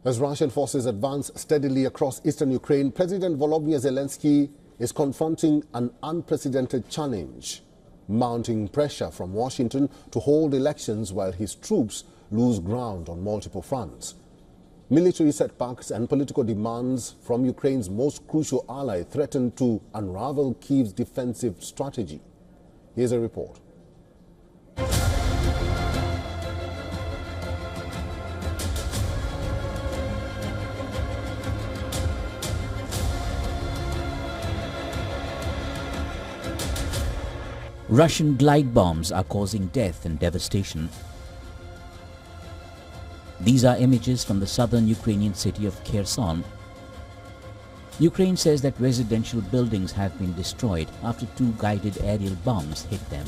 As Russian forces advance steadily across eastern Ukraine, President Volodymyr Zelensky is confronting an unprecedented challenge, mounting pressure from Washington to hold elections while his troops lose ground on multiple fronts. Military setbacks and political demands from Ukraine's most crucial ally threaten to unravel Kyiv's defensive strategy. Here's a report. Russian glide bombs are causing death and devastation. These are images from the southern Ukrainian city of Kherson. Ukraine says that residential buildings have been destroyed after 2 guided aerial bombs hit them.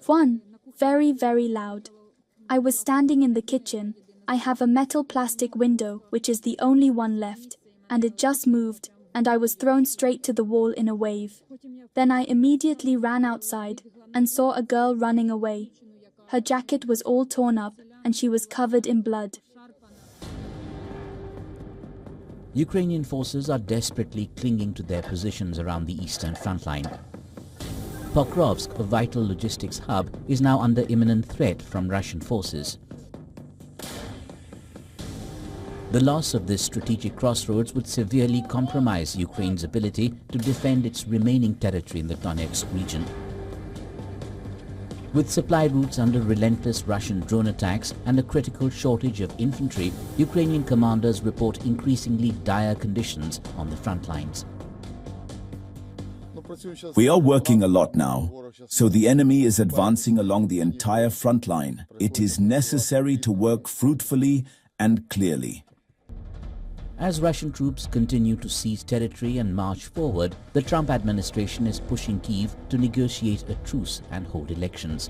One, very, very loud. I was standing in the kitchen. I have a metal plastic window, which is the only one left, and it just moved, and I was thrown straight to the wall in a wave. Then I immediately ran outside and saw a girl running away. Her jacket was all torn up, and she was covered in blood. Ukrainian forces are desperately clinging to their positions around the eastern front line. Pokrovsk, a vital logistics hub, is now under imminent threat from Russian forces. The loss of this strategic crossroads would severely compromise Ukraine's ability to defend its remaining territory in the Donetsk region. With supply routes under relentless Russian drone attacks and a critical shortage of infantry, Ukrainian commanders report increasingly dire conditions on the front lines. We are working a lot now, so the enemy is advancing along the entire front line. It is necessary to work fruitfully and clearly. As Russian troops continue to seize territory and march forward, the Trump administration is pushing Kyiv to negotiate a truce and hold elections.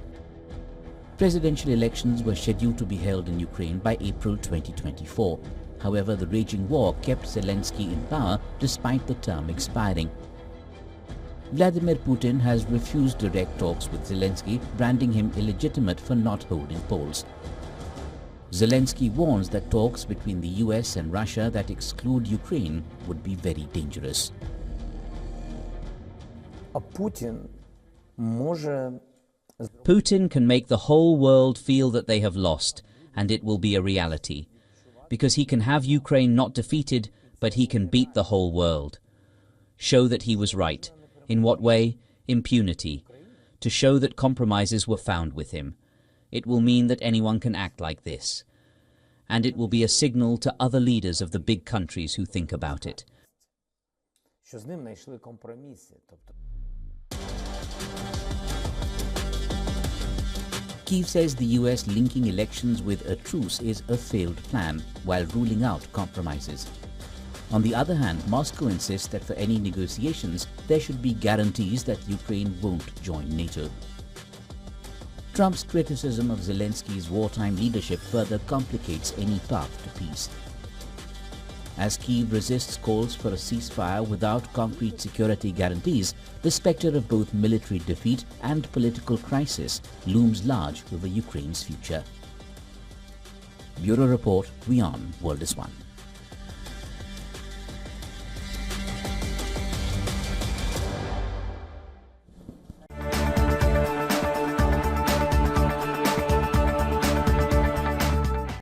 Presidential elections were scheduled to be held in Ukraine by April 2024. However, the raging war kept Zelensky in power despite the term expiring. Vladimir Putin has refused direct talks with Zelensky, branding him illegitimate for not holding polls. Zelensky warns that talks between the US and Russia that exclude Ukraine would be very dangerous. Putin can make the whole world feel that they have lost, and it will be a reality. Because he can have Ukraine not defeated, but he can beat the whole world. Show that he was right. In what way? Impunity. To show that compromises were found with him. It will mean that anyone can act like this. And it will be a signal to other leaders of the big countries who think about it. Kyiv says the US linking elections with a truce is a failed plan, while ruling out compromises. On the other hand, Moscow insists that for any negotiations, there should be guarantees that Ukraine won't join NATO. Trump's criticism of Zelensky's wartime leadership further complicates any path to peace. As Kyiv resists calls for a ceasefire without concrete security guarantees, the specter of both military defeat and political crisis looms large over Ukraine's future. Bureau Report, WION World is One.